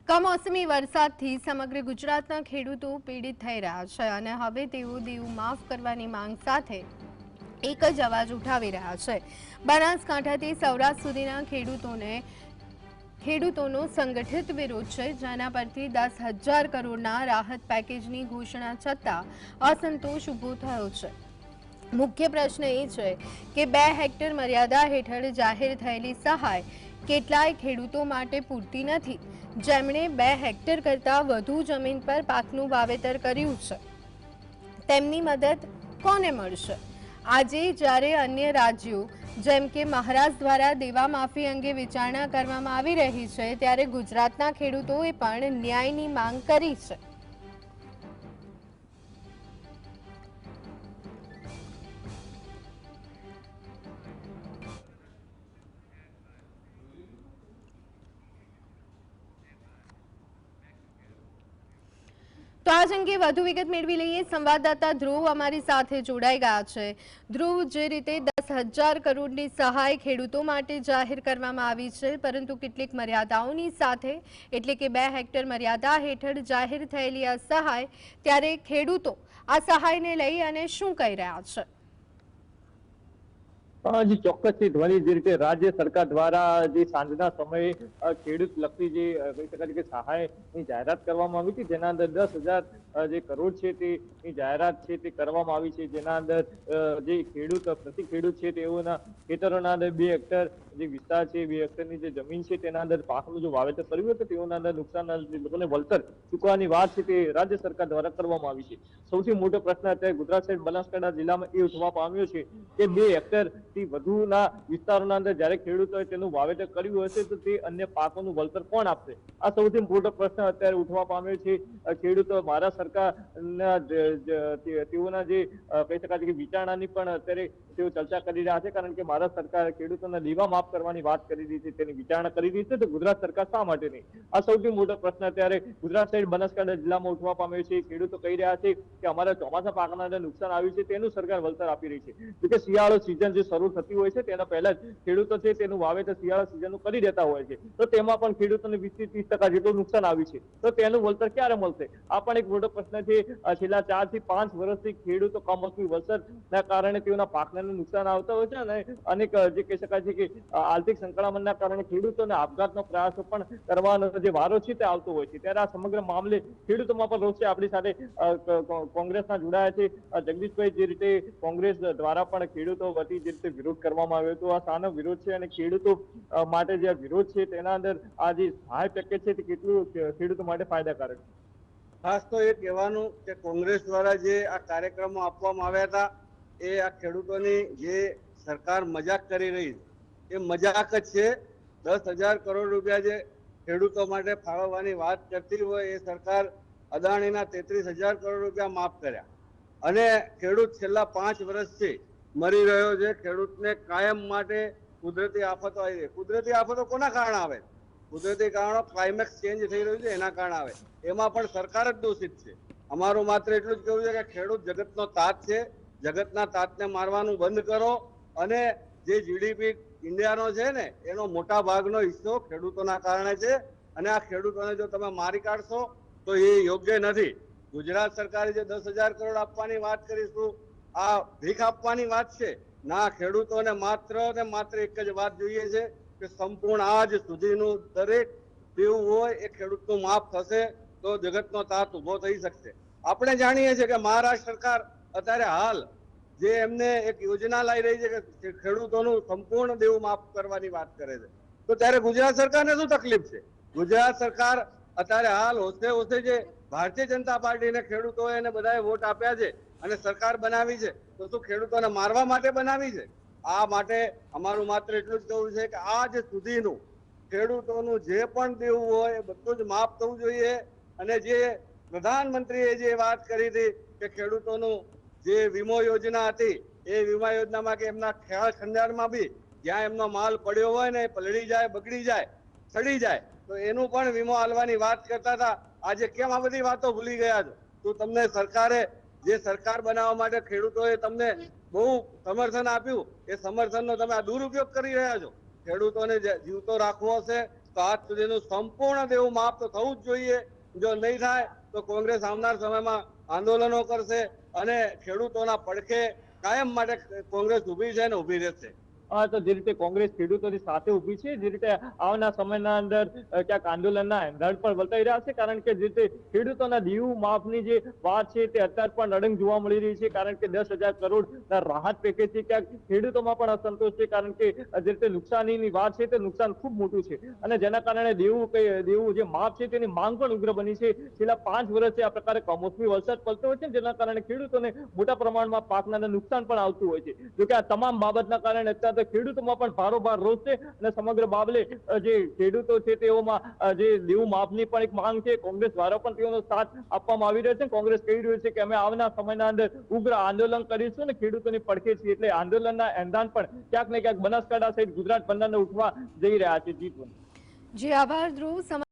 કમોસમી વરસાદથી સમગ્ર ગુજરાતના ખેડૂતો પીડિત થઈ રહ્યા છે અને હવે તેઓ દેવું માફ કરવાની માંગ સાથે એક જ અવાજ ઉઠાવી રહ્યા છે। બનાસકાંઠાથી સૌરાષ્ટ્ર સુધીના ખેડૂતોનો સંગઠિત વિરોધ છે, જેના પરથી 10,000 કરોડના રાહત પેકેજની ઘોષણા છતાં અસંતોષ ઊભો થયો છે। મુખ્ય પ્રશ્ન એ છે કે 2 હેક્ટર મર્યાદા હેઠળ જાહેર થયેલી સહાય કેટલાય ખેડૂતો માટે પૂરતી નથી, જેમણે 2 હેક્ટર કરતાં વધુ જમીન પર પાકનું વાવેતર કર્યું છે। તેમની મદદ કોને મળશે? આજે જ્યારે અન્ય રાજ્યો જેમ કે મહારાષ્ટ્ર દ્વારા દેવા માફી અંગે વિચારણા કરવામાં આવી રહી છે, ત્યારે ગુજરાતના ખેડૂતોએ પણ ન્યાયની માંગ કરી છે। તો આ અંગે વધુ વિગત મેળવી લઈએ। સંવાદદાતા ધ્રુવ અમારી સાથે જોડાઈ ગયા છે। ધ્રુવ, જે રીતે 10,000 કરોડની સહાય ખેડૂતો માટે જાહેર કરવામાં આવી છે, પરંતુ કેટલીક મર્યાદાઓની સાથે, એટલે કે 2 હેક્ટર મર્યાદા હેઠળ જાહેર થયેલી આ સહાય, ત્યારે ખેડૂતો આ સહાયને લઈ અને શું કહી રહ્યા છે? જે ચોક્કસથી ધ્વનિ જે રીતે રાજ્ય સરકાર દ્વારા જે સાંજના સમયે ખેડૂત લક્ષી જે કહી શકાય કે સહાયની જાહેરાત કરવામાં આવી હતી, જેના અંદર 10,000 જે કરોડ છે તેની જાહેરાત છે તે કરવામાં આવી છે, જેના અંદર જે ખેડૂત પ્રતિ ખેડૂત છે તેઓના ખેતરોના અંદર 2 હેક્ટર જે વિસ્તાર છે, 2 હેક્ટરની જે જમીન છે તેના અંદર પાકનું જો વાવેતર કર્યું હતું તેઓના અંદર નુકસાનના લોકોને વળતર ચૂકવવાની વાત છે તે રાજ્ય સરકાર દ્વારા કરવામાં આવી છે। સૌથી મોટો પ્રશ્ન અત્યારે ગુજરાત સાઈડ બનાસકાંઠા જિલ્લામાં એ ઉઠવા પામ્યો છે કે 2 હેક્ટર થી વધુના વિસ્તારોના અંદર જ્યારે ખેડૂતોએ તેનું વાવેતર કર્યું હશે તો તે અન્ય પાકોનું વળતર કોણ આપશે? આ સૌથી મોટો પ્રશ્ન અત્યારે ઉઠવા પામ્યો છે। ખેડૂતો મહારાષ્ટ્ર સરકારના તેઓના જે કહી શકાય કે વિચારણાની પણ અત્યારે તેઓ ચર્ચા કરી રહ્યા છે, કારણ કે મહારાષ્ટ્ર સરકાર ખેડૂતોના દેવા માફ કરવાની વાત કરી રહી છે, તેની વિચારણા કરી રહી છે, તો ગુજરાત સરકાર શા માટે નહીં? આ સૌથી મોટો પ્રશ્ન અત્યારે ગુજરાત સાઈડ બનાસકાંઠા જિલ્લામાં ઉઠવા પામ્યો છે। ખેડૂતો કહી રહ્યા છે કે અમારા ચોમાસા પાકના અંદર નુકસાન આવ્યું છે તેનું સરકાર વળતર આપી રહી છે, જોકે શિયાળો સિઝન જે શરૂ થતી હોય છે તેના પહેલા જ ખેડૂતો છે તેનું વાવેતર શિયાળા સિઝનનું કરી દેતા હોય છે, તો તેમાં પણ ખેડૂતોને 20 થી 30% જેટલું નુકસાન આવ્યું છે, તો તેનું વળતર ક્યારે મળશે? આ પણ એક મોટો પ્રશ્ન છે। છેલ્લા 4 થી 5 વર્ષથી ખેડૂતો કમોસમી વરસાદના કારણે તેઓના પાકને નુકસાન આવતા હોય છે અને અનેક જે કહી શકાય છે કે આર્થિક સંકળામણના કારણે ખેડૂતોને આપઘાતનો પ્રયાસો પણ કરવાનો જે વારો છે તે આવતો હોય છે, ત્યારે આ સમગ્ર મામલે ખેડૂતોમાં પણ રોષ છે। આપણી સાથે કોંગ્રેસના જોડાયા છે જગદીશભાઈ, જે રીતે કોંગ્રેસ દ્વારા પણ ખેડૂતો વતી જે રીતે વિરોધ કરવામાં આવ્યો હતો, આ સાનો વિરોધ છે અને ખેડૂતો માટે જે વિરોધ છે તેના અંદર આ જે સહાય પેકેજ છે તે કેટલું ખેડૂતો માટે ફાયદાકારક છે? ખાસ તો એ કહેવાનું કે કોંગ્રેસ દ્વારા જે આ કાર્યક્રમો આપવામાં આવ્યા હતા એ આ ખેડૂતોની જે સરકાર મજાક કરી રહી છે એ મજાક જ છે। 10,000 કરોડ રૂપિયા જે ખેડૂતો માટે ફાળવવાની વાત કરતી હોય એ સરકાર અદાણીના 33,000 કરોડ રૂપિયા માફ કર્યા અને ખેડૂત છેલ્લા 5 વર્ષથી મરી રહ્યો છે। ખેડૂતને કાયમ માટે કુદરતી આફતો આવી રહી। કુદરતી આફતો કોના કારણે આવે? કુદરતી કારણો ક્લાઇમેક્સ ચેન્જ થઈ રહ્યું છે એના કારણે આવે, એમાં પણ સરકાર જ દોષિત છે। અમારું માત્ર એટલું જ કહેવું છે કે ખેડૂત જગતનો તાત છે, જગતના તાતને મારવાનું બંધ કરો અને જે જીડીપી ઇન્ડિયાનો છે ને એનો મોટા ભાગનો હિસ્સો ખેડૂતોના કારણે છે અને આ ખેડૂતોને જો તમે મારી કાઢશો તો એ યોગ્ય નથી। ગુજરાત સરકારે જે 10,000 કરોડ આપવાની વાત કરીશું, આ ભીખ આપવાની વાત છે ના, ખેડૂતોને માત્ર ને માત્ર એક જ વાત જોઈએ છે કે સંપૂર્ણ આજ સુધીનું દરેક દેવું હોય એ ખેડૂતનું માફ થશે તો જગતનો તાત ઉભો થઈ શકશે। આપણે જાણીએ છીએ કે મહારાષ્ટ્ર સરકાર અત્યારે હાલ જે એમને એક યોજના લાવી રહી છે કે ખેડૂતોનું સંપૂર્ણ દેવું માફ કરવાની વાત કરે છે, તો ત્યારે ગુજરાત સરકારને શું તકલીફ છે? ગુજરાત સરકાર અત્યારે હાલ હોશે જે ભારતીય જનતા પાર્ટીને ખેડૂતોએ એને બધાએ વોટ આપ્યા છે અને સરકાર બનાવી છે, તો શું ખેડૂતોને મારવા માટે બનાવી છે? આ માટે અમારું માત્ર એટલું જ કહેવું છે કે આજ સુધીનું ખેડૂતોનું જે પણ દેવું હોય એ બધું જ માફ થવું જોઈએ અને જે પ્રધાનમંત્રીએ જે વાત કરી હતી કે ખેડૂતોનું જે વીમો યોજના હતી એ વીમા યોજનામાં કે એમના ખ્યાલ ખંજારમાં બી જ્યાં એમનો માલ પડ્યો હોય ને પલળી જાય, બગડી જાય, સડી જાય, તો એનું પણ વીમો આલવાની વાત કરતા હતા। આજે કેમ આ બધી વાતો ભૂલી ગયા છો? તો તમને સરકારે જે સરકાર બનાવવા માટે ખેડૂતોએ તમને બહુ સમર્થન આપ્યું, એ સમર્થનનો તમે આ દુરુપયોગ કરી રહ્યા છો। ખેડૂતોને જીવતો રાખવો હશે તો આજ સુધીનું સંપૂર્ણ દેવું માફ તો થવું જ જોઈએ. જો નહીં થાય તો કોંગ્રેસ આવનાર સમયમાં આંદોલનો કરશે અને ખેડૂતોના પડખે કાયમ માટે કોંગ્રેસ ઊભી છે ને ઊભી રહેશે. તો જે રીતે કોંગ્રેસ ખેડૂતોની સાથે ઊભી છે, જે રીતે આવના સમયના અંદર ક્યાંક આંદોલનના એંધાણ પણ વર્તાઈ રહ્યા છે, કારણ કે જે રીતે ખેડૂતોના દેવું માફની જે વાત છે તે અત્યારે પણ અડંગ જોવા મળી રહી છે, કારણ કે 10,000 કરોડના રાહત પેકેજથી ક્યાંક ખેડૂતોમાં પણ અસંતોષ છે, કારણ કે જે રીતે નુકસાનીની વાત છે તે નુકસાન ખૂબ મોટું છે અને જેના કારણે દેવું જે માફ છે તેની માંગ પણ ઉગ્ર બની છે. છેલ્લા 5 વર્ષથી આ પ્રકારે કમોસમી વરસાદ પડતો હોય છે, જેના કારણે ખેડૂતોને મોટા પ્રમાણમાં પાકના નુકસાન પણ આવતું હોય છે. જોકે આ તમામ બાબતના કારણે અત્યારે ખેડૂતોમાં પણ ભારોભાર રોષ છે અને સમગ્ર બાબલે જે ખેડૂતો છે તેઓમાં જે દેવું માફની પણ એક માંગ છે. કોંગ્રેસ દ્વારા પણ તેઓનો સાથ આપવામાં આવી રહ્યો છે. કોંગ્રેસ કહી રહ્યું છે કે અમે આવનાર સમયના અંદર ઉગ્ર આંદોલન કરીશું અને ખેડૂતોની પડખે છીએ, એટલે આંદોલનના એંધાણ પણ ક્યાંક ને ક્યાંક બનાસકાંઠા સહિત ગુજરાત બંને ઉઠવા જઈ રહ્યા છે. જી આભાર ધ્રુવ.